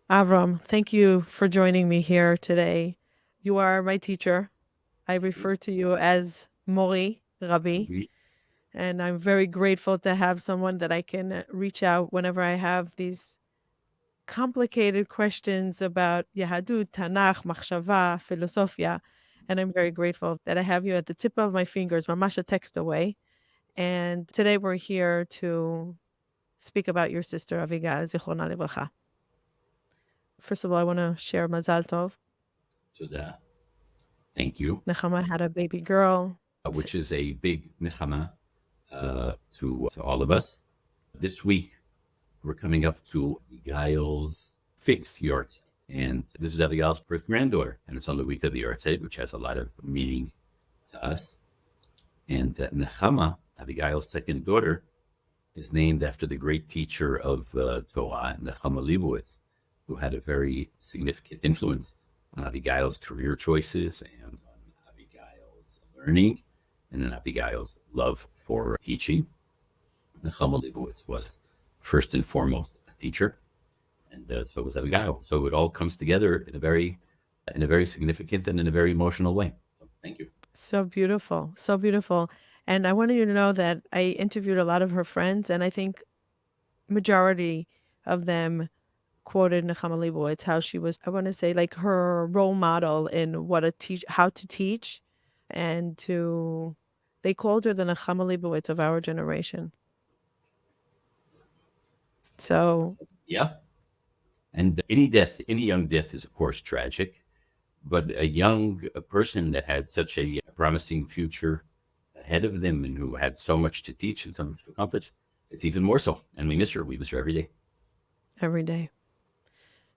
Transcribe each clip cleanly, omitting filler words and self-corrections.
Avram, thank you for joining me here today. You are my teacher. I refer to you as Mori, Rabbi, We, and I'm very grateful to have someone that I can reach out whenever I have these complicated questions about Yahadut, Tanach, Machshava, Philosophia. And I'm very grateful that I have you at the tip of my fingers, mamash a text away. And today we're here to speak about your sister Avigail, Zichrona Livracha. First of all, I want to share Mazal Tov. to the thank you, Nechama had a baby girl. which is a big nechama to all of us. This week, we're coming up to Abigail's fifth yahrzeit. And this is Abigail's first granddaughter. And it's on the week of the yahrzeit, which has a lot of meaning to us. And Nechama, Abigail's second daughter, is named after the great teacher of Torah, Nechama Leibowitz, who had a very significant influence on Abigail's career choices and on Abigail's learning and on Abigail's love for teaching. Nechama Leibowitz was first and foremost a teacher, and so was Abigail. So it all comes together in a very significant and in a very emotional way. So thank you. So beautiful. So beautiful. And I wanted you to know that I interviewed a lot of her friends, and I think majority of them quoted Nechama Leibowitz, how she was, I want to say, like her role model in how to teach, and they called her the Nechama Leibowitz of our generation. So, Yeah. And any young death is, of course, tragic. But a young person that had such a promising future ahead of them and who had so much to teach and so much to accomplish, it's even more so. And we miss her. We miss her every day. every day.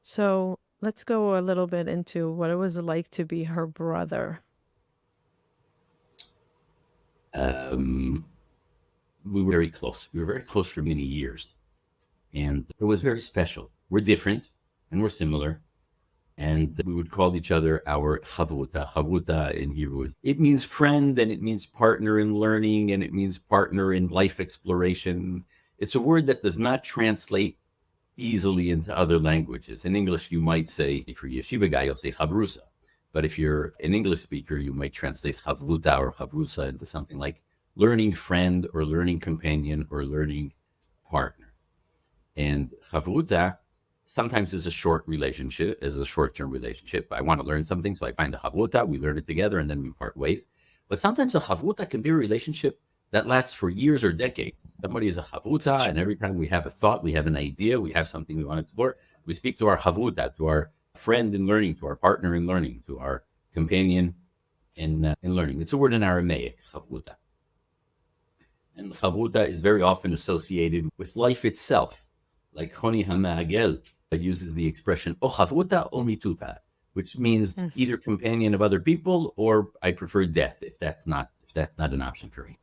So, let's go a little bit into what it was like to be her brother. We were very close. We were very close for many years. And it was very special. We're different and we're similar. And we would call each other our chavruta. Chavruta in Hebrew, it means friend and it means partner in learning and it means partner in life exploration. It's a word that does not translate easily into other languages. In English, you might say, for yeshiva guy, you'll say chavrusa. But if you're an English speaker, you might translate chavruta or chavrusa into something like learning friend or learning companion or learning partner. And chavruta sometimes is a short relationship, is a short-term relationship. I want to learn something, so I find a chavruta, we learn it together, and then we part ways. But sometimes a chavruta can be a relationship that lasts for years or decades. Somebody is a chavruta, and every time we have a thought, we have an idea, we have something we want to explore, we speak to our chavruta, to our friend in learning, to our partner in learning, to our companion in learning. It's a word in Aramaic, chavruta. And chavruta is very often associated with life itself. Like Choni HaMa'agel uses the expression o chavruta o mituta, which means either companion of other people or I prefer death if that's not an option for me.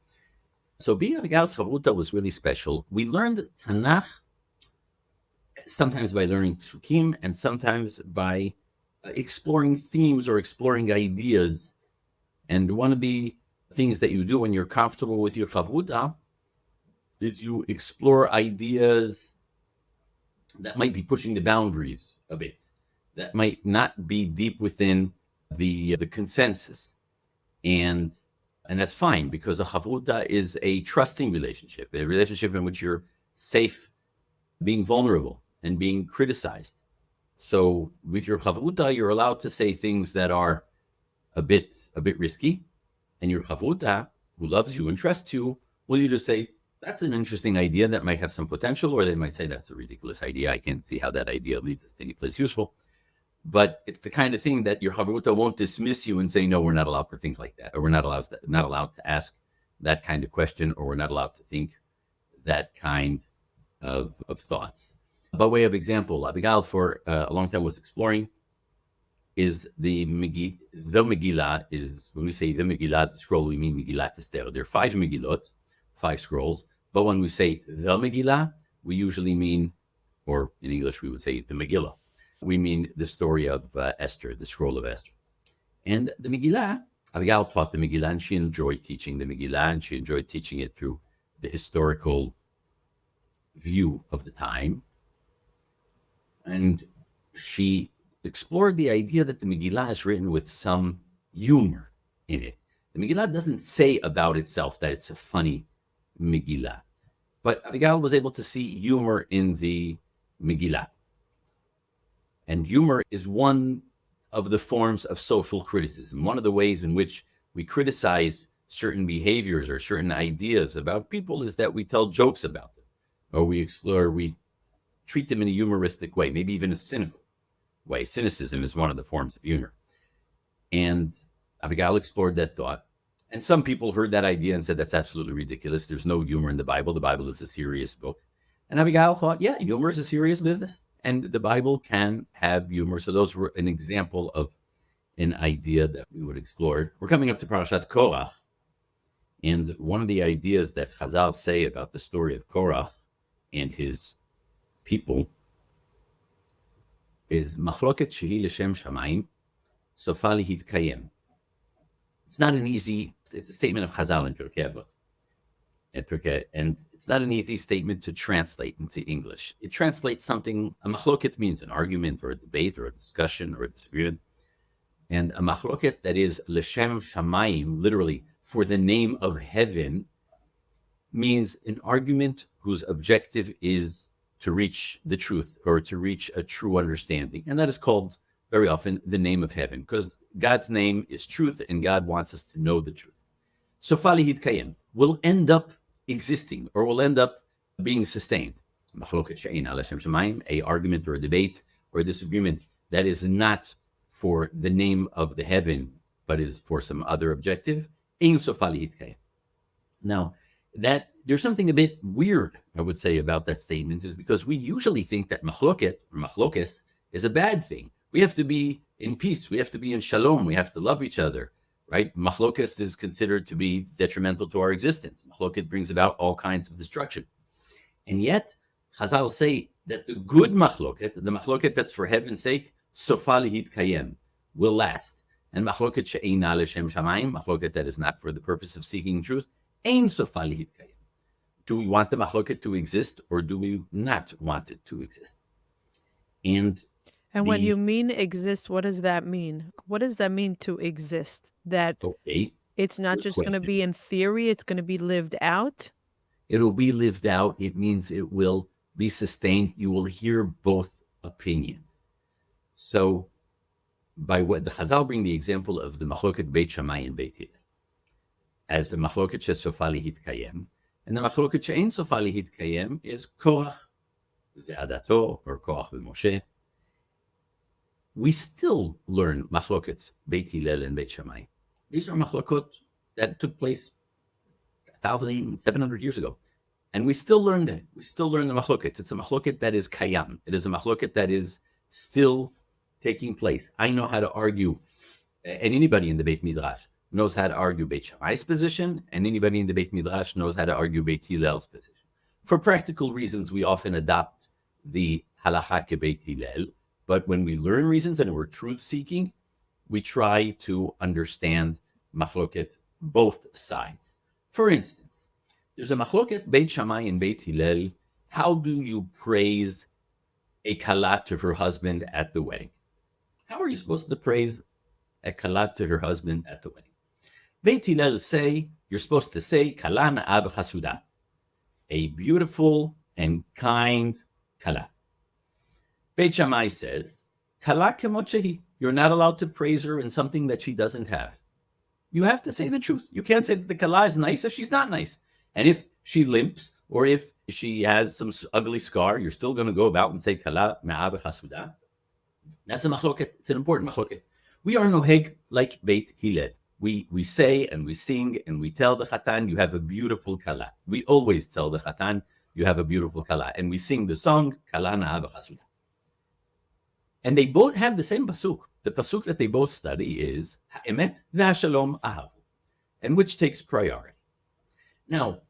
So being Abigail's chavruta was really special. We learned Tanakh sometimes by learning psukim and sometimes by exploring themes or exploring ideas. And one of the things that you do when you're comfortable with your chavruta is you explore ideas that might be pushing the boundaries a bit, that might not be deep within the consensus, and that's fine because a chavruta is a trusting relationship, a relationship in which you're safe being vulnerable and being criticized. So with your chavruta, you're allowed to say things that are a bit risky, and your chavruta, who loves you and trusts you, will either say, that's an interesting idea that might have some potential, or they might say, that's a ridiculous idea. I can't see how that idea leads us to any place useful. But it's the kind of thing that your chavruta won't dismiss you and say, no, we're not allowed to think like that, or we're not allowed to ask that kind of question, or we're not allowed to think that kind of thoughts. By way of example, Abigail for a long time was exploring is the Megillah is, when we say the Megillah, the scroll, we mean Megillat Esther. There are 5 Megillot, 5 scrolls. But when we say the Megillah, we usually mean, or in English, we would say the Megillah. We mean the story of Esther, the scroll of Esther. And the Megillah, Abigail taught the Megillah, and she enjoyed teaching the Megillah, and she enjoyed teaching it through the historical view of the time. And she explored the idea that the Megillah is written with some humor in it. The Megillah doesn't say about itself that it's a funny Megillah, but Abigail was able to see humor in the Megillah. And humor is one of the forms of social criticism, one of the ways in which we criticize certain behaviors or certain ideas about people is that we tell jokes about them, or we explore, we treat them in a humoristic way, maybe even a cynical way. Cynicism is one of the forms of humor. And Abigail explored that thought. And some people heard that idea and said, that's absolutely ridiculous. There's no humor in the Bible. The Bible is a serious book. And Abigail thought, yeah, humor is a serious business. And the Bible can have humor. So those were an example of an idea that we would explore. We're coming up to Parashat Korach. And one of the ideas that Chazal say about the story of Korach and his people is machloket shehi l'shem shamayim sofa lihitkayem. It's not an easy, it's a statement of Chazal in Pirkei Avot. And it's not an easy statement to translate into English. It translates something, a machloket means an argument or a debate or a discussion or a disagreement. And a machloket that is l'shem shamayim, literally for the name of heaven, means an argument whose objective is to reach the truth or to reach a true understanding. And that is called very often the name of heaven, because God's name is truth and God wants us to know the truth. Sofa lihitkayem will end up existing or will end up being sustained. Machloket she'ein ala shem shamayim, a argument or a debate or a disagreement that is not for the name of the heaven, but is for some other objective. Ein sofa lihitkayem. Now, that there's something a bit weird, I would say, about that statement, is because we usually think that machloket or machlokes is a bad thing. We have to be in peace. We have to be in shalom. We have to love each other, right? Machlokes is considered to be detrimental to our existence. Machloket brings about all kinds of destruction. And yet, Chazal say that the good machloket, the machloket that's for heaven's sake, sofa lihitkayem, will last. And machloket she'eina l'shem shamayim, machloket that is not for the purpose of seeking truth, ein sofa lihitkayem. Do we want the machloket to exist or do we not want it to exist? And when you mean exist, what does that mean? What does that mean to exist? That it's not just going to be in theory, it's going to be lived out? It'll be lived out. It means it will be sustained. You will hear both opinions. So by what the Chazal bring the example of the machloket Bet Shemesh and Bet Hillel as the machloket she'sofa lihitkayem, and the machloket she'ein sofa lihitkayem is Korach ve'adato or Korach ve'Moshe. We still learn machloket Bet Hillel and Bet Shemesh. These are machlokot that took place 1,700 years ago. And we still learn that. We still learn the machloket. It's a machloket that is kayam. It is a machloket that is still taking place. I know how to argue, and anybody in the Beit Midrash knows how to argue Bet Shemesh's position, and anybody in the Beit Midrash knows how to argue Bet Hillel's position. For practical reasons, we often adopt the halacha ke Bet Hillel, but when we learn reasons and we're truth-seeking, we try to understand machloket both sides. For instance, there's a machloket Beit Shammai and Beit Hillel. How do you praise a kala to her husband at the wedding? How are you supposed to praise a kala to her husband at the wedding? Beit Hillel say, you're supposed to say, kala na'ah b'chasuda, a beautiful and kind kala. Beit Shammai says, kala kemot shehi, you're not allowed to praise her in something that she doesn't have. You have to say the truth. You can't say that the kala is nice if she's not nice. And if she limps, or if she has some ugly scar, you're still going to go about and say kala na'ah b'chasuda. That's a machloket. It's an important machloket. We are noheg like Beit Hillel. We say and we sing and we tell the chatan, you have a beautiful kala. We always tell the chatan, you have a beautiful kala. And we sing the song, kala na'ah b'chasuda. And they both have the same pasuk. The pasuk that they both study is ha'emet ve'hashalom ahavu, and which takes priority. Now,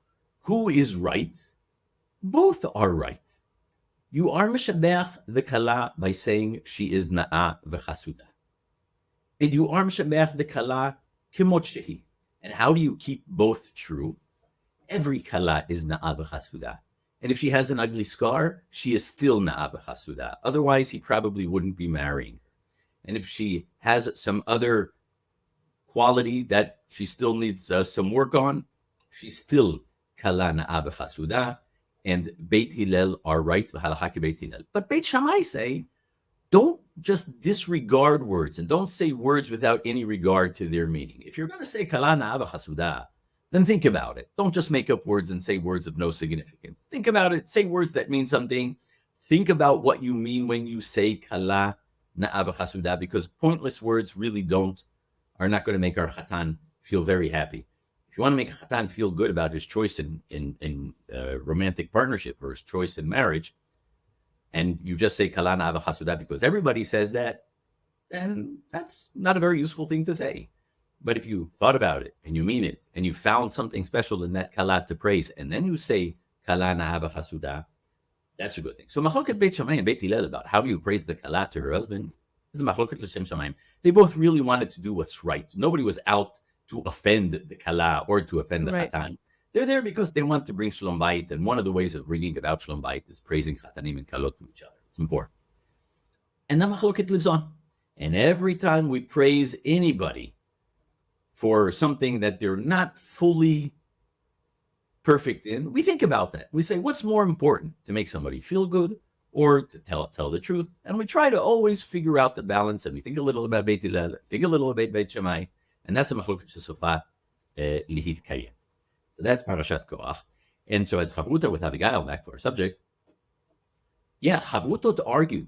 who is right? Both are right. You are mishabeach the kala by saying she is na'ah v'chasuda. And you are mishabeach the kala kemot shehi. And how do you keep both true? Every kala is na'ah v'chasuda. And if she has an ugly scar, she is still na'ah b'chasuda. Otherwise, he probably wouldn't be marrying her. And if she has some other quality that she still needs some work on, she's still kala na'ah b'chasuda. And Beit Hillel are right, v'halacha Beit Hillel. But Beit Shammai say, don't just disregard words and don't say words without any regard to their meaning. If you're going to say kala na'ah b'chasuda, then think about it. Don't just make up words and say words of no significance. Think about it. Say words that mean something. Think about what you mean when you say kala na'ah b'chasuda, because pointless words really are not going to make our chatan feel very happy. If you want to make a chatan feel good about his choice in romantic partnership or his choice in marriage, and you just say kala na'ah b'chasuda because everybody says that, then that's not a very useful thing to say. But if you thought about it and you mean it and you found something special in that kala to praise, and then you say kala na'ah b'chasuda, that's a good thing. So machloket Beit Shammai and Beit Hillel about how do you praise the kala to her husband, this is machloket l'shem shamayim. They both really wanted to do what's right. Nobody was out to offend the kala or to offend the Right. chatan. They're there because they want to bring shalom bayit, and one of the ways of bringing about shalom bayit is praising chatanim and kalot to each other. It's important. And that machloket lives on. And every time we praise anybody for something that they're not fully perfect in, we think about that. We say, what's more important, to make somebody feel good or to tell the truth? And we try to always figure out the balance, and we think a little about Beit Hillel, think a little about Beit Shammai, and that's a machloket shesofa lihit kayem. So that's Parashat Korach. And so as chavruta with Avigail, back to our subject, yeah, chavrutot argue.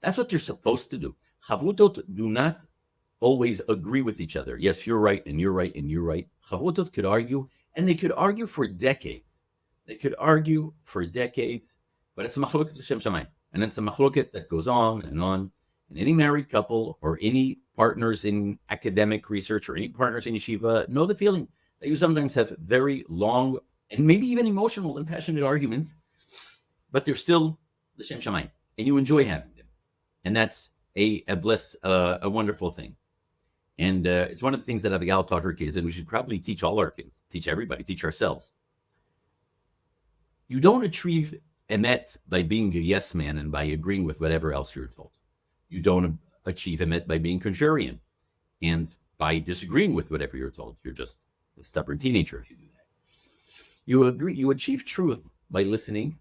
That's what you're supposed to do. Chavrutot do not always agree with each other. Yes, you're right, and you're right, and you're right. Chavrutot could argue, and they could argue for decades. They could argue for decades, but it's a machloket l'shem shamayim. And it's a machloket that goes on and on. And any married couple or any partners in academic research or any partners in yeshiva know the feeling that you sometimes have very long and maybe even emotional and passionate arguments, but they're still l'shem shamayim, and you enjoy having them. And that's a wonderful thing. And it's one of the things that Abigail taught her kids, and we should probably teach all our kids, teach everybody, teach ourselves. You don't achieve emet by being a yes man and by agreeing with whatever else you're told. You don't achieve emet by being contrarian and by disagreeing with whatever you're told. You're just a stubborn teenager if you do that. You achieve truth by listening,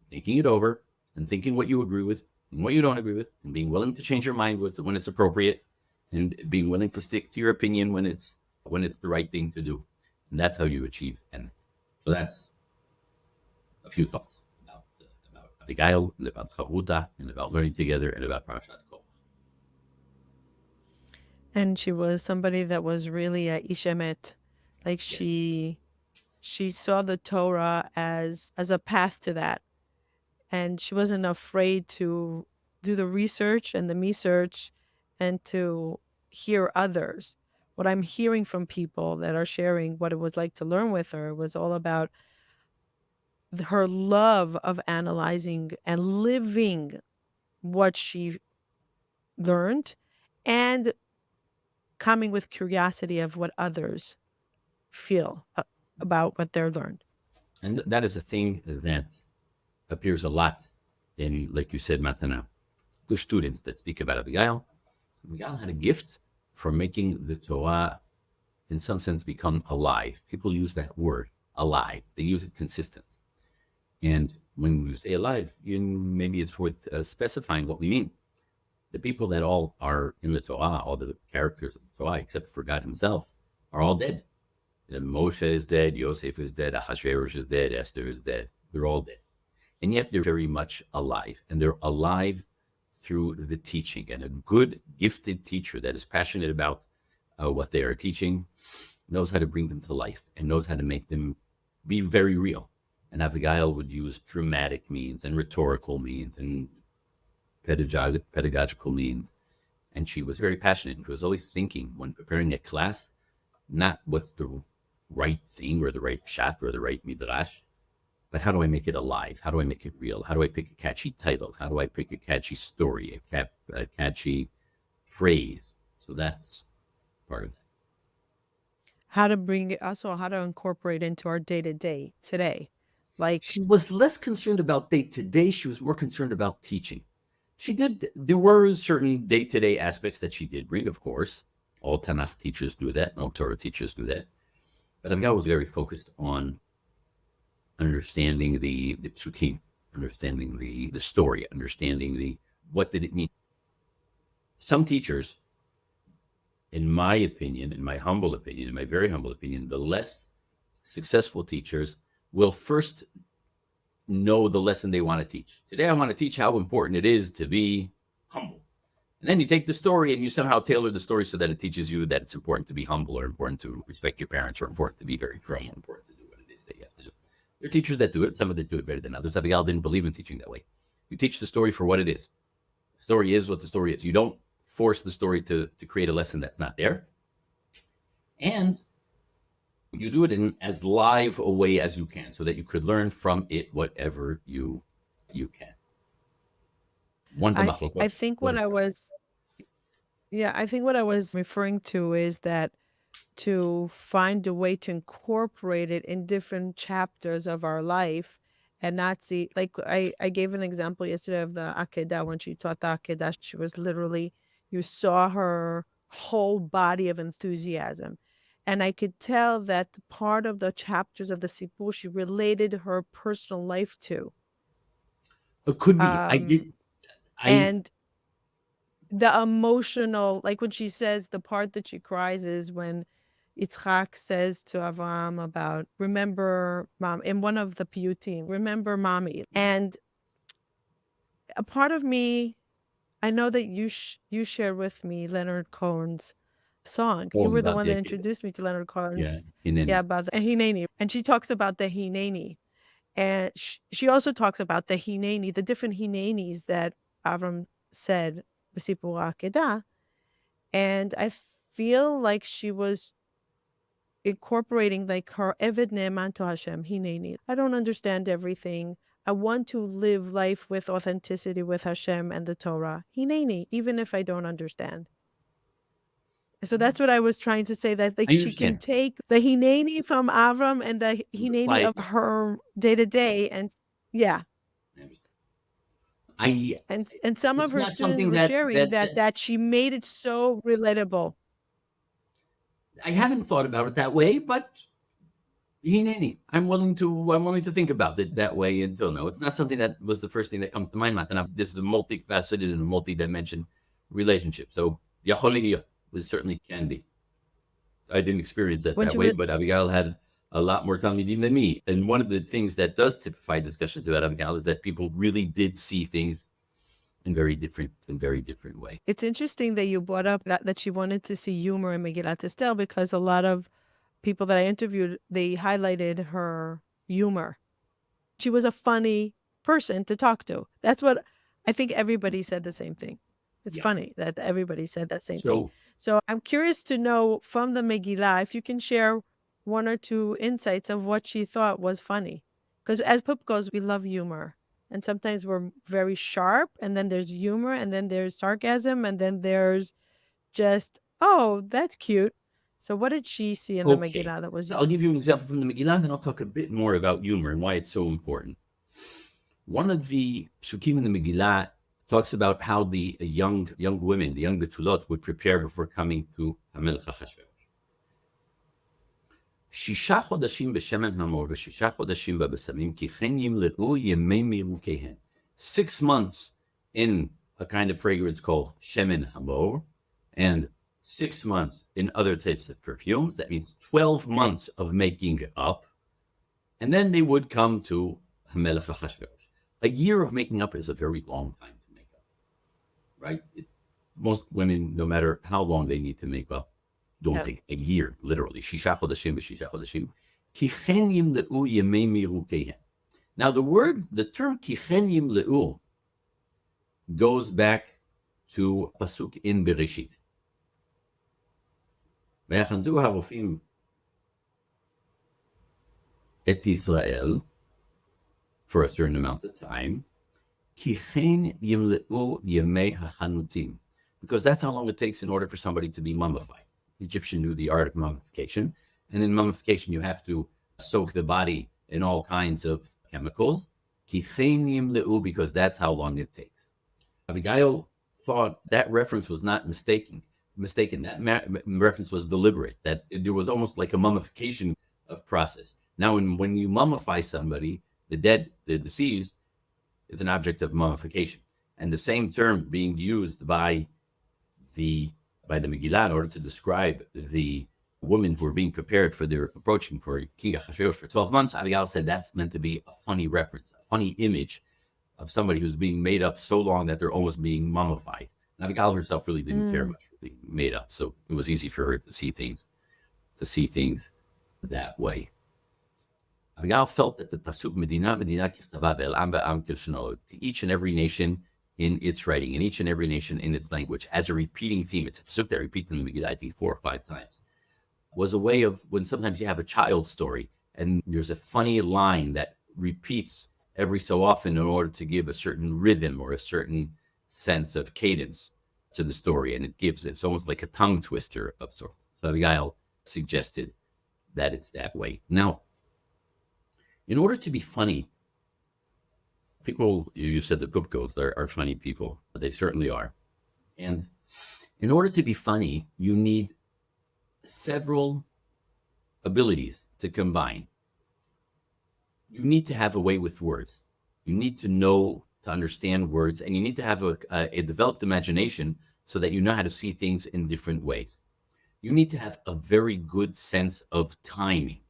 thinking it over, and thinking what you agree with and what you don't agree with, and being willing to change your mind when it's appropriate, and being willing to stick to your opinion when it's the right thing to do. And that's how you achieve emet. So that's a few thoughts about Abigail, and about chavruta, and about learning together, and about Parashat Korach. And she was somebody that was really a ish emet. Like she saw the Torah as a path to that. And she wasn't afraid to do the research and the me-search and to hear others. What I'm hearing from people that are sharing what it was like to learn with her was all about her love of analyzing and living what she learned and coming with curiosity of what others feel about what they're learned. And that is a thing that appears a lot in, like you said, Matana, the students that speak about Abigail. Abigail had a gift for making the Torah, in some sense, become alive. People use that word, alive. They use it consistently. And when we say alive, maybe it's worth specifying what we mean. The people that all are in the Torah, all the characters of the Torah, except for God himself, are all dead. Moshe is dead, Yosef is dead, Ahasuerus is dead, Esther is dead. They're all dead. And yet they're very much alive. And they're alive through the teaching. And a good, gifted teacher that is passionate about what they are teaching knows how to bring them to life and knows how to make them be very real. And Abigail would use dramatic means and rhetorical means and pedagogical means. And she was very passionate. She was always thinking when preparing a class, not what's the right thing or the right shot or the right midrash, but how do I make it alive? How do I make it real? How do I pick a catchy title? How do I pick a catchy story, a catchy phrase? So that's part of that. How to bring it, also how to incorporate into our day-to-day today. Like, she was less concerned about day-to-day. She was more concerned about teaching. There were certain day-to-day aspects that she did bring, of course. All Tanakh teachers do that. All Torah teachers do that. But Avigail was very focused on understanding the psukim, understanding the story, understanding what did it mean. Some teachers, in my opinion, in my very humble opinion, the less successful teachers will first know the lesson they want to teach. Today, I want to teach how important it is to be humble. And then you take the story and you somehow tailor the story so that it teaches you that it's important to be humble, or important to respect your parents, or important to be very firm, or important to do what it is that you have to do. There are teachers that do it. Some of them do it better than others. Abigail didn't believe in teaching that way. You teach the story for what it is. The story is what the story is. You don't force the story to create a lesson that's not there. And you do it in as live a way as you can so that you could learn from it whatever you can. I think what I was, yeah, I think what I was referring to is that to find a way to incorporate it in different chapters of our life and not see, like, I gave an example yesterday of the Akedah. When she taught the Akedah, she was literally, you saw her whole body of enthusiasm. And I could tell that part of the chapters of the Sipur she related her personal life to. It could be. I And the emotional, like when she says, the part that she cries is when Yitzchak says to Avraham about, remember mom, in one of the piyutim, remember mommy. And a part of me, I know that you shared with me Leonard Cohen's song. You were the one that introduced me to Leonard Cohen's. Yeah, about the Hineni. And she talks about the Hineni. And she also talks about the Hineni, the different Hinenis that Avram said, B'sipur Akedah. And I feel like she was incorporating like her Eved Ne'eman to Hashem, Hineni. I don't understand everything. I want to live life with authenticity with Hashem and the Torah. Hineni, even if I don't understand. So that's what I was trying to say, that like she can take the Hineni from Avram and the Hineni of her day-to-day, and yeah. I understand. And some of her students were sharing that she made it so relatable. I haven't thought about it that way, but Hineni, I'm willing to think about it that way until now. It's not something that was the first thing that comes to mind, Matana. This is a multifaceted and a multi-dimension relationship. So Yachol Lihiyot, it certainly can be. I didn't experience that way, but Abigail had a lot more Talmidim than me. And one of the things that does typify discussions about Abigail is that people really did see things in very different way. It's interesting that you brought up that she wanted to see humor in Megillat Esther, because a lot of people that I interviewed, they highlighted her humor. She was a funny person to talk to. That's what I think everybody said the same thing. It's funny that everybody said that same thing. So I'm curious to know from the Megillah, if you can share one or two insights of what she thought was funny. Because as Poupkos, we love humor. And sometimes we're very sharp, and then there's humor, and then there's sarcasm, and then there's just, oh, that's cute. So what did she see in the Megillah that was... I'll give you an example from the Megillah, and then I'll talk a bit more about humor and why it's so important. One of the psukim in the Megillah talks about how the young women, the young betulot, would prepare before coming to Hamelech Achashverosh. Shisha chodashim b'shemen hamor v'shisha chodashim b'besamim ki chen yimle'u yemei mirukeihen. 6 months in a kind of fragrance called shemen hamor, and 6 months in other types of perfumes. That means 12 months of making up. And then they would come to Hamelech Achashverosh. A year of making up is a very long time to make up, right? Most women, no matter how long they need to make up, don't take a year, literally. Shisha chodashim v'shisha chodashim. Ki chen yimle'u yemei mirukeihen. Now the term ki chen yimle'u goes back to pasuk in Bereshit. ויחנתו הרופאים את ישראל for a certain amount of time, כי כן ימלאו ימי החנותים, because that's how long it takes in order for somebody to be mummified. The Egyptian knew the art of mummification, and in mummification you have to soak the body in all kinds of chemicals, because that's how long it takes. Abigail thought that reference was not mistaken. That reference was deliberate, that there was almost like a mummification of process. Now, when you mummify somebody, the deceased, is an object of mummification. And the same term being used by the Megillah in order to describe the women who were being prepared for their approaching for King Ahasuerus for 12 months, Abigail said that's meant to be a funny reference, a funny image of somebody who's being made up so long that they're almost being mummified. And Abigail herself really didn't care much for being made up, so it was easy for her to see things that way. Abigail felt that the pasuk Medina kichtava be'elam ba'am kishno, to each and every nation in its writing, in each and every nation in its language, as a repeating theme. It's a pasuk that repeats in the Megillah, I think 4 or 5 times. Was a way of when sometimes you have a child story and there's a funny line that repeats every so often in order to give a certain rhythm or a certain sense of cadence to the story, and it's almost like a tongue twister of sorts. So Abigail suggested that it's that way. Now, in order to be funny, people, you said the Poupkos are funny people. They certainly are. And in order to be funny, you need several abilities to combine. You need to have a way with words. You need to know, to understand words, and you need to have a developed imagination so that you know how to see things in different ways. You need to have a very good sense of timing.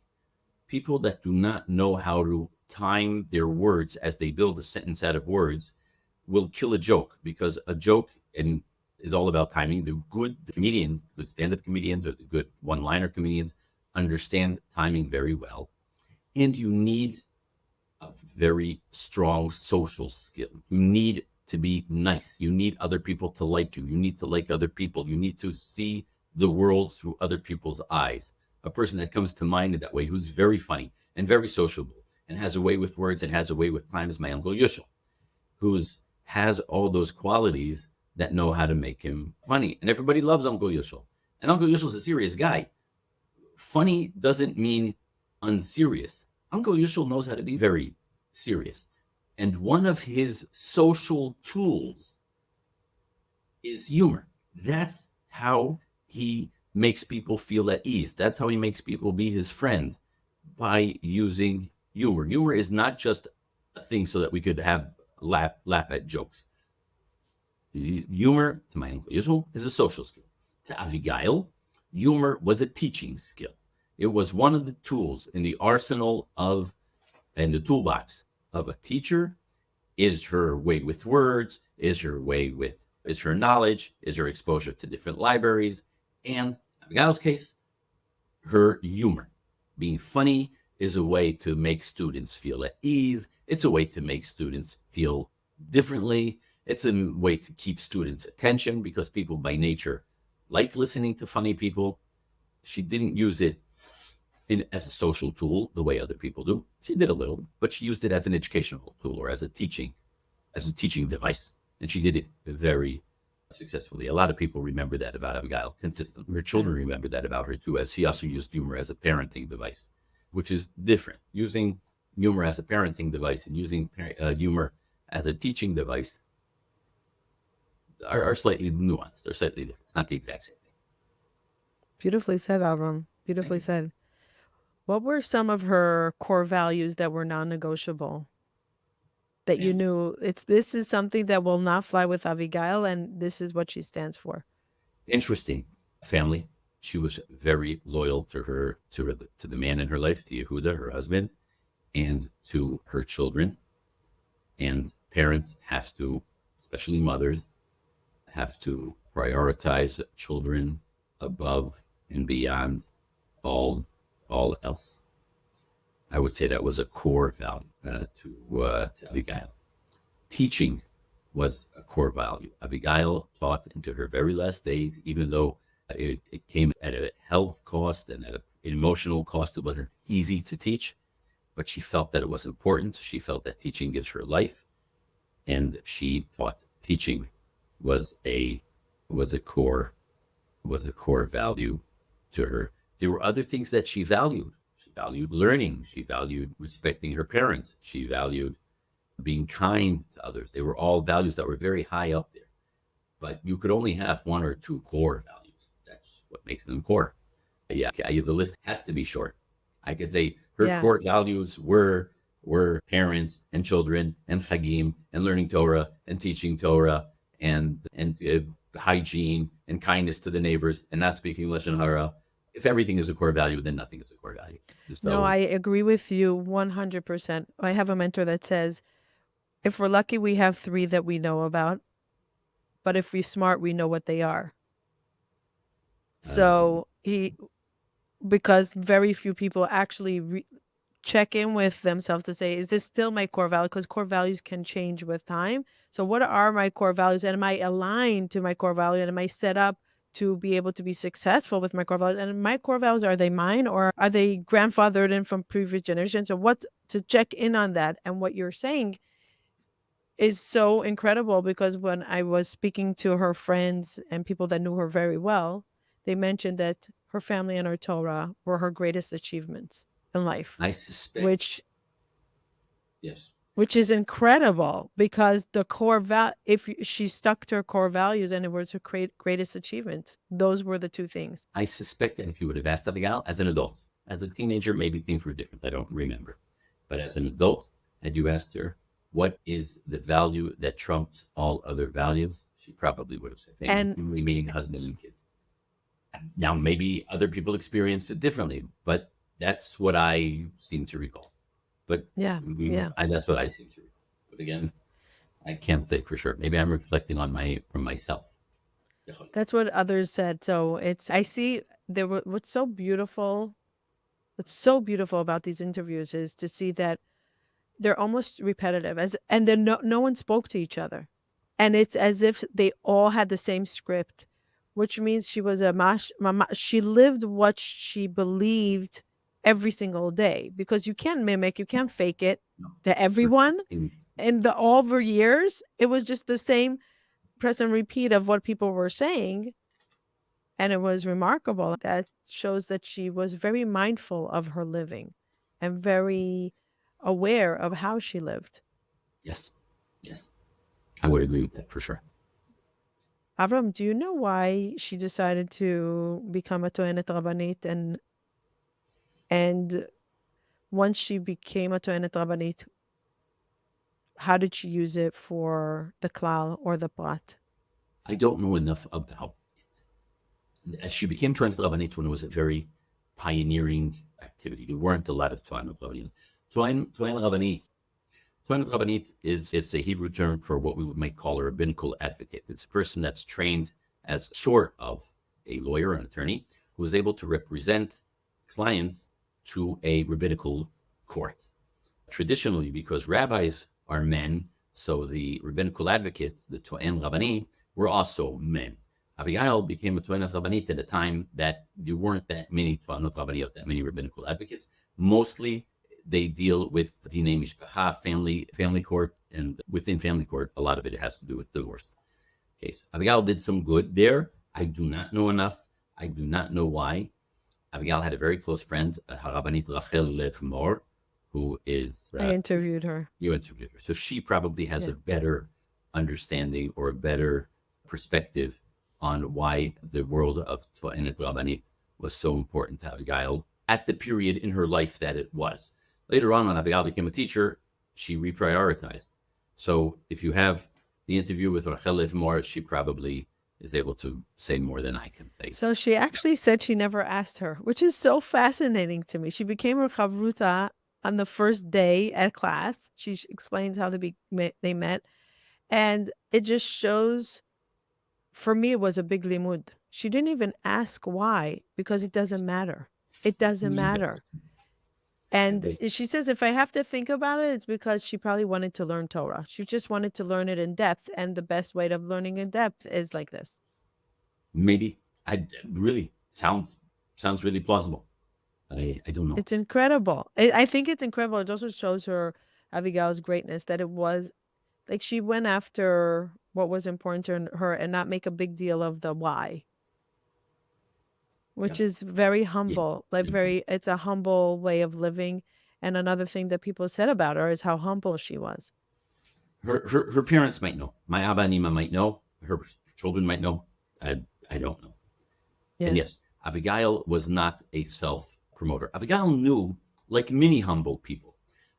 People that do not know how to time their words as they build a sentence out of words will kill a joke, because a joke is all about timing. The good comedians, the good stand-up comedians or the good one-liner comedians understand timing very well. And you need a very strong social skill. You need to be nice. You need other people to like you. You need to like other people. You need to see the world through other people's eyes. A person that comes to mind in that way, who's very funny and very sociable and has a way with words and has a way with time, is my Uncle Yushel, who has all those qualities that know how to make him funny. And everybody loves Uncle Yushel. And Uncle Yushel's a serious guy. Funny doesn't mean unserious. Uncle Yushel knows how to be very serious. And one of his social tools is humor. That's how he makes people feel at ease. That's how he makes people be his friend, by using humor. Humor is not just a thing so that we could laugh at jokes. Humor, to my Uncle Yisrael, is a social skill. To Avigail, humor was a teaching skill. It was one of the tools in the arsenal and the toolbox of a teacher. Is her way with words, is her knowledge, is her exposure to different libraries, and in Abigail's case, her humor. Being funny is a way to make students feel at ease. It's a way to make students feel differently. It's a way to keep students' attention, because people by nature like listening to funny people. She didn't use it as a social tool the way other people do. She did a little, but she used it as an educational tool or as a teaching device. And she did it very successfully. A lot of people remember that about Abigail consistently. Her children remember that about her too, as she also used humor as a parenting device, which is different. Using humor as a parenting device and using humor as a teaching device are slightly nuanced. They're slightly different. It's not the exact same thing. Beautifully said, Avram. Beautifully said. What were some of her core values that were non-negotiable? That you knew this is something that will not fly with Abigail, and this is what she stands for. Interesting. Family. She was very loyal to the man in her life, to Yehuda, her husband, and to her children. And parents have to, especially mothers, have to prioritize children above and beyond all else. I would say that was a core value to Abigail. Teaching was a core value. Abigail taught into her very last days, even though it came at a health cost and at an emotional cost. It wasn't easy to teach, but she felt that it was important. She felt that teaching gives her life, and she thought teaching was a core value to her. There were other things that she valued. She valued learning. She valued respecting her parents. She valued being kind to others. They were all values that were very high up there. But you could only have one or two core values. That's what makes them core. Yeah, the list has to be short. I could say her Yeah. core values were parents and children and chagim and learning Torah and teaching Torah and hygiene and kindness to the neighbors and not speaking lashon hara. If everything is a core value, then nothing is a core value. No, So I agree with you 100%. I have a mentor that says, if we're lucky, we have three that we know about, but if we're smart, we know what they are. um, So because very few people actually check in with themselves to say, is this still my core value? Because core values can change with time. So what are my core values? And am I aligned to my core value? And am I set up to be able to be successful with my core values? And my core values, are they mine or are they grandfathered in from previous generations? So what to check in on that? And what you're saying is so incredible, because when I was speaking to her friends and people that knew her very well, they mentioned that her family and her Torah were her greatest achievements in life, I suspect, which yes, which is incredible, because the core if she stuck to her core values and it was her greatest achievements, those were the two things. I suspect that if you would have asked Abigail as an adult, as a teenager, maybe things were different. I don't remember. But as an adult, had you asked her, what is the value that trumps all other values? She probably would have said And family, meaning husband and kids. Now, maybe other people experience it differently, but that's what I seem to recall. But yeah, yeah. that's what I seem to recall. But again, I can't say for sure. Maybe I'm reflecting on from myself. That's what others said. So I see there what's so beautiful. What's so beautiful about these interviews is to see that they're almost repetitive, and then no one spoke to each other. And it's as if they all had the same script, which means she was she lived what she believed every single day, because you can't mimic, you can't fake it No, to for everyone. sure. And the over years, it was just the same press and repeat of what people were saying. And it was remarkable. That shows that she was very mindful of her living and very aware of how she lived. Yes, yes, I would agree with that for sure. Avram, do you know why she decided to become a Toenet Rabbanit? And once she became a Toenet Rabbanit, how did she use it for the klal or the prat? I don't know enough about it. As she became Tanakh Rabbanit when it was a very pioneering activity. There weren't a lot of Tanakh Rabbanit. Tanakh Rabbanit Rabbanit Rabbanit is it's a Hebrew term for what we might call a rabbinical advocate. It's a person that's trained as sort of a lawyer, an attorney, who is able to represent clients to a rabbinical court. Traditionally, because rabbis are men, so the rabbinical advocates, the To'en Rabbani, were also men. Avigail became a To'en Rabbanit at a time that there weren't that many To'anot Rabbaniyot, that many rabbinical advocates. Mostly they deal with Dinei Mishpacha, family court, and within family court, a lot of it has to do with divorce. Okay, so Abigail did some good there. I do not know enough. I do not know why. Abigail had a very close friend, Rabbanit Dr, who is I interviewed her. you interviewed her, so she probably has Yeah. a better understanding or a better perspective on why the world of To'enet Rabbanit was so important to Abigail at the period in her life that it was. Later on, when Abigail became a teacher, she reprioritized. So if you have the interview with Rachel Livmore, she probably is able to say more than I can say. So she actually said she never asked her, which is so fascinating to me. She became her chavruta on the first day at class. She explains how they met. And it just shows, for me, it was a big limud. She didn't even ask why, because it doesn't matter. It doesn't matter. And she says, if I have to think about it, it's because she probably wanted to learn Torah. She just wanted to learn it in depth. And the best way of learning in depth is like this. Maybe I really sounds really plausible. I don't know. It's incredible. I think it's incredible. It also shows her, Abigail's greatness, that it was like she went after what was important to her and not make a big deal of the why. which Yes. is very Yeah. humble, like it's a humble way of living. And another thing that people said about her is how humble she was. Her parents might know. My Abba and Ima might know. Her children might know. I don't know. And Yeah. yes, Abigail was not a self promoter. Abigail knew, like many humble people,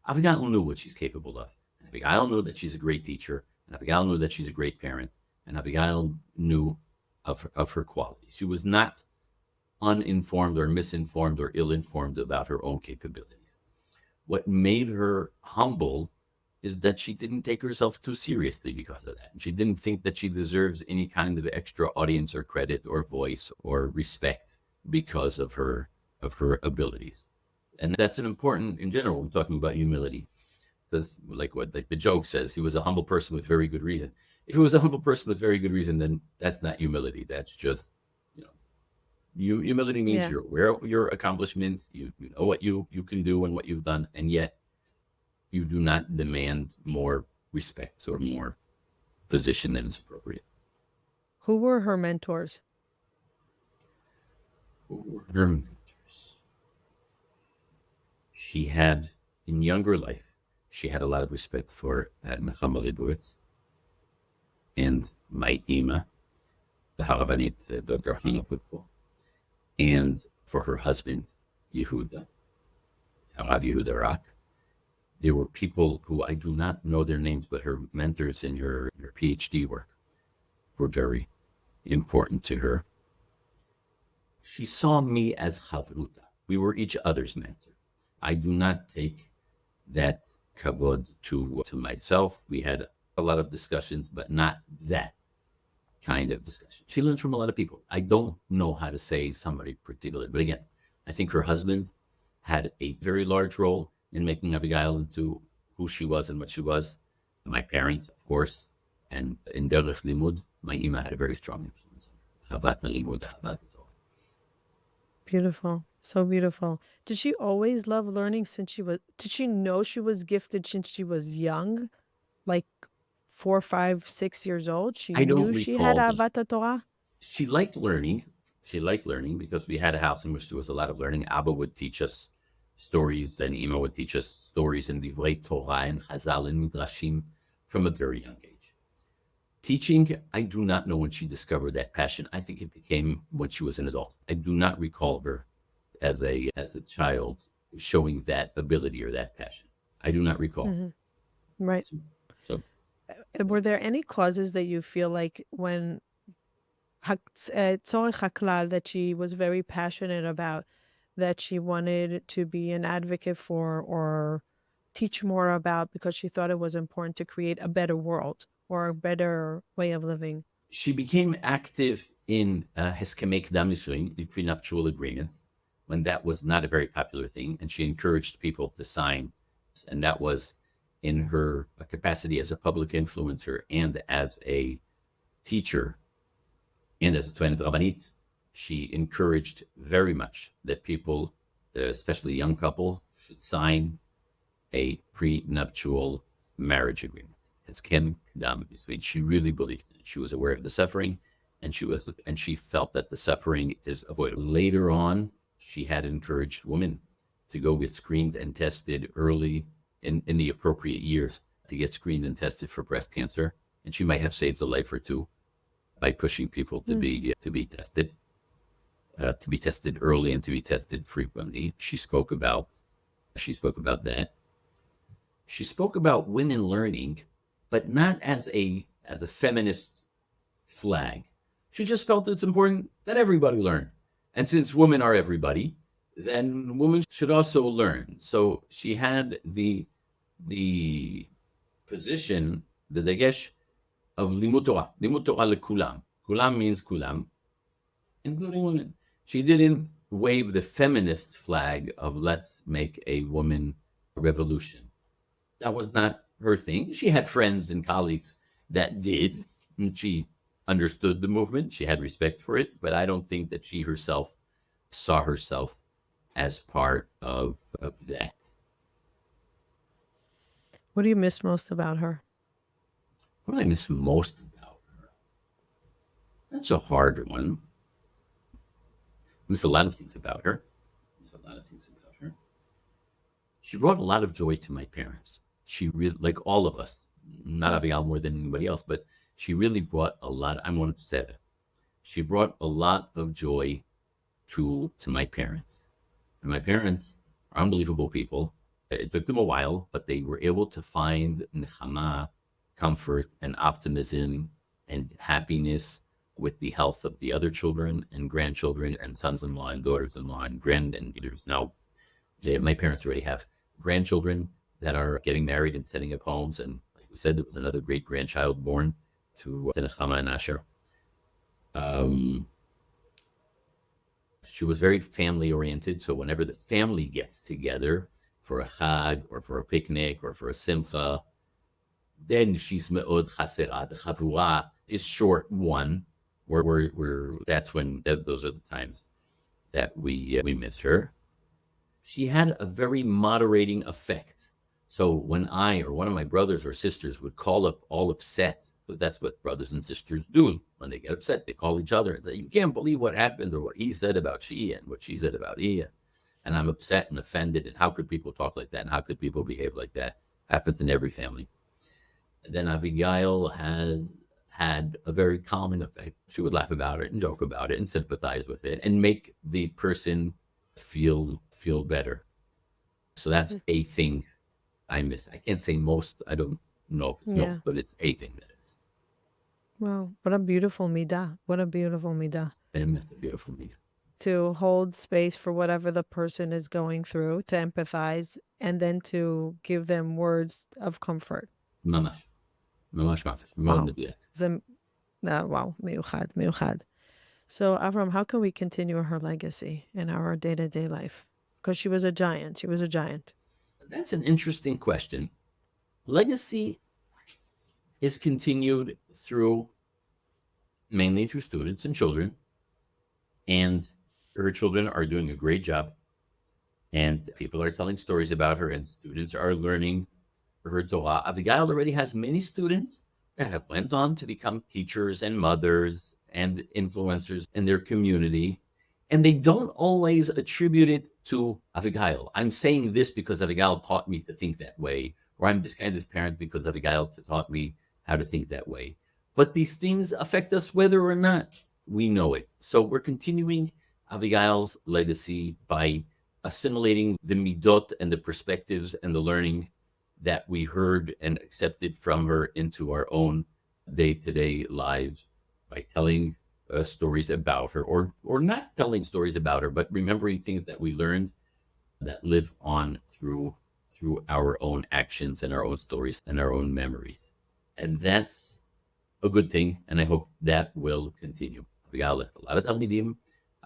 Abigail knew what she's capable of. And Abigail knew that she's a great teacher. And Abigail knew that she's a great parent. And Abigail knew of her qualities. She was not uninformed or misinformed or ill informed about her own capabilities. What made her humble is that she didn't take herself too seriously because of that. She didn't think that she deserves any kind of extra audience or credit or voice or respect because of her abilities. And that's an important in general. We're talking about humility. Because like the joke says, he was a humble person with very good reason. If he was a humble person with very good reason, then that's not humility. That's just, you know, humility means Yeah. you're aware of your accomplishments, you know what you can do and what you've done, and yet you do not demand more respect or more position than is appropriate. Who were her mentors? Who were her mentors? She had, in younger life, she had a lot of respect for Nechama Leibowitz and my Ima, the Rabbanit Dr. Avraham Poupko, and for her husband, Yehuda, Rabbi Yehuda Rock. There were people who I do not know their names, but her mentors in her PhD work were very important to her. She saw me as chavruta. We were each other's mentor. I do not take that kavod to myself. We had a lot of discussions, but not that kind of discussion. She learns from a lot of people. I don't know how to say somebody particular, but again, I think her husband had a very large role in making Abigail into who she was and what she was. My parents, of course, and in Derech Limud, my Ima had a very strong influence on her. Beautiful. So beautiful. Did she always love learning did she know she was gifted since she was young? Like 4, 5, 6 years old? She I don't knew she had recall that. Avat Torah? She liked learning. She liked learning because we had a house in which there was a lot of learning. Abba would teach us stories, and Ima would teach us stories in Divrei Torah and Chazal and Midrashim from a very young age. Teaching, I do not know when she discovered that passion. I think it became when she was an adult. I do not recall her as a child showing that ability or that passion. I do not recall. Right. So Were there any causes that you feel like when Tzorech HaKlal that she was very passionate about, that she wanted to be an advocate for or teach more about because she thought it was important to create a better world or a better way of living? she became active in Heskemei Kedam Nisuin, the prenuptial agreements, when that was not a very popular thing, and she encouraged people to sign. And that was in her capacity as a public influencer and as a teacher and as a Toenet Rabbanit. She encouraged very much that people, especially young couples, should sign a prenuptial marriage agreement. Heskem Kedam Nisuin. She really believed in it. She was aware of the suffering, and she felt that the suffering is avoidable. Later on, she had encouraged women to go get screened and tested early in the appropriate years to get screened and tested for breast cancer, and she might have saved a life or two by pushing people to be tested early and to be tested frequently. She spoke about that. She spoke about women learning, but not as a feminist flag. She just felt it's important that everybody learn. And since women are everybody, then women should also learn. So she had the position, the dagesh of limut Torah lekulam. Kulam means kulam, including women. She didn't wave the feminist flag of let's make a woman revolution. That was not her thing. She had friends and colleagues that did, and she understood the movement. She had respect for it, but I don't think that she herself saw herself as part of that. What do you miss most about her? What do I miss most about her? That's a hard one. There's a lot of things about her. She brought a lot of joy to my parents. She really, like all of us, not Abigail more than anybody else, but she really brought a lot. I'm one of seven. She brought a lot of joy to my parents. And my parents are unbelievable people. It took them a while, but they were able to find nechama, comfort, and optimism and happiness with the health of the other children and grandchildren and sons-in-law and daughters-in-law and there's now, my parents already have grandchildren that are getting married and setting up homes. And like we said, there was another great grandchild born to Nechama and Asher. She was very family oriented. So whenever the family gets together for a chag or for a picnic or for a simcha, then she's me'od chasera. The chavura is short one, where that's when those are the times that we miss her. She had a very moderating effect. So when I or one of my brothers or sisters would call up all upset, because that's what brothers and sisters do when they get upset, they call each other and say, "You can't believe what happened," or what he said about she and what she said about he. And I'm upset and offended. And how could people talk like that? And how could people behave like that? Happens in every family. And then Abigail has had a very calming effect. She would laugh about it and joke about it and sympathize with it and make the person feel better. So that's a thing I miss. I can't say most. I don't know if it's most, but it's a thing that is. Wow, what a beautiful midah. What a beautiful midah. And a beautiful midah. To hold space for whatever the person is going through, to empathize, and then to give them words of comfort. Mamash. Mamash mamash. Wow, miuchad, miuchad. So, Avram, how can we continue her legacy in our day-to-day life? Because she was a giant. She was a giant. That's an interesting question. Legacy is continued mainly through students and children. And her children are doing a great job. And people are telling stories about her, and students are learning her Torah. Avigail already has many students that have went on to become teachers and mothers and influencers in their community. And they don't always attribute it to Avigail. I'm saying this because Avigail taught me to think that way, or I'm this kind of parent because Avigail taught me how to think that way. But these things affect us whether or not we know it. So we're continuing Avigail's legacy by assimilating the midot and the perspectives and the learning that we heard and accepted from her into our own day-to-day lives by telling stories about her, or not telling stories about her, but remembering things that we learned that live on through our own actions and our own stories and our own memories. And that's a good thing, and I hope that will continue. Avigail left a lot of Talmidim.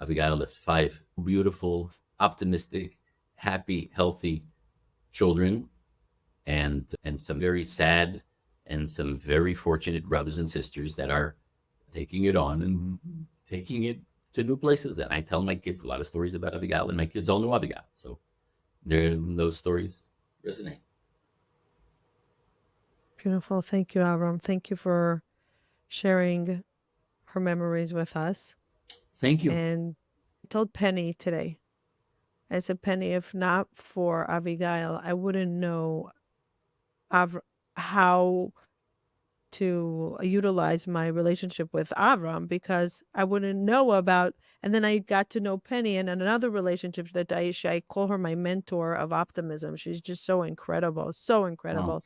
Avigail left 5 beautiful, optimistic, happy, healthy children, and some very sad and some very fortunate brothers and sisters that are taking it on and taking it to new places. And I tell my kids a lot of stories about Avigail, and my kids all know Avigail. So those stories resonate. Beautiful. Thank you, Avram. Thank you for sharing her memories with us. Thank you. And I told Penny today, I said, Penny, if not for Avigail, I wouldn't know how to utilize my relationship with Avram, because I wouldn't know about. And then I got to know Penny, and in another relationship that I call her my mentor of optimism. She's just so incredible, so incredible. Wow.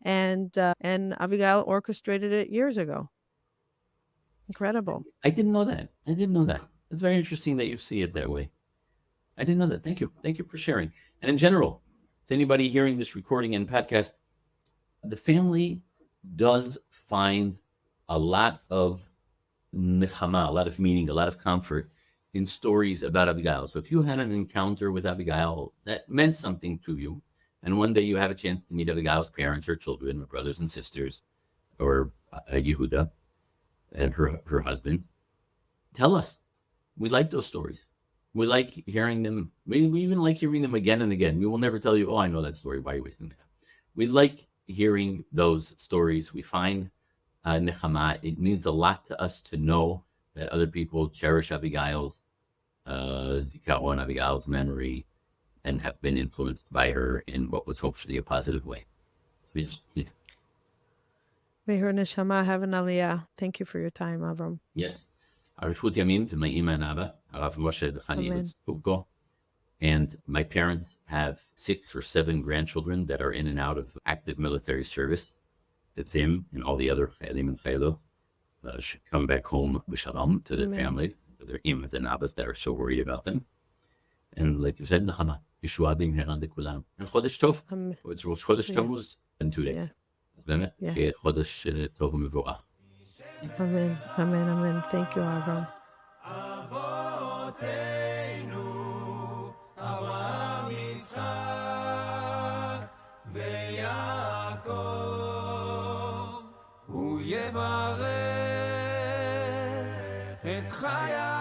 And Avigail orchestrated it years ago. Incredible. I didn't know that. It's very interesting that you see it that way. I didn't know that. Thank you for sharing. And in general, to anybody hearing this recording and podcast, the family does find a lot of nechama, a lot of meaning, a lot of comfort in stories about Abigail. So if you had an encounter with Abigail that meant something to you, and one day you have a chance to meet Abigail's parents or children or brothers and sisters, or Yehuda and her husband, tell us. We like those stories. We like hearing them. We even like hearing them again and again. We will never tell you, "Oh, I know that story. Why are you wasting time?" We like hearing those stories. We find nechama. It means a lot to us to know that other people cherish Abigail's zikaron, Abigail's memory, and have been influenced by her in what was hopefully a positive way. So please. May her neshama have an aliyah. Thank you for your time, Avram. Yes. Arifut Yamim to my Ima and Abba, Arav Moshe B'chani Poupko. And my parents have 6 or 7 grandchildren that are in and out of active military service. That them and all the other Chayalim and Chaylo should come back home b'shalom to their families, to their imas and abbas that are so worried about them. And like you said, Nechama, Yeshua being here on the Kulam. And Chodesh Tov, it's Rosh Chodesh Tammuz in 2 days. It's been Chodesh Tov Mevorach. Amen, amen, amen. Thank you, Avram. Avraham, Yitzchak, veYaakov, hu yevarech et chaya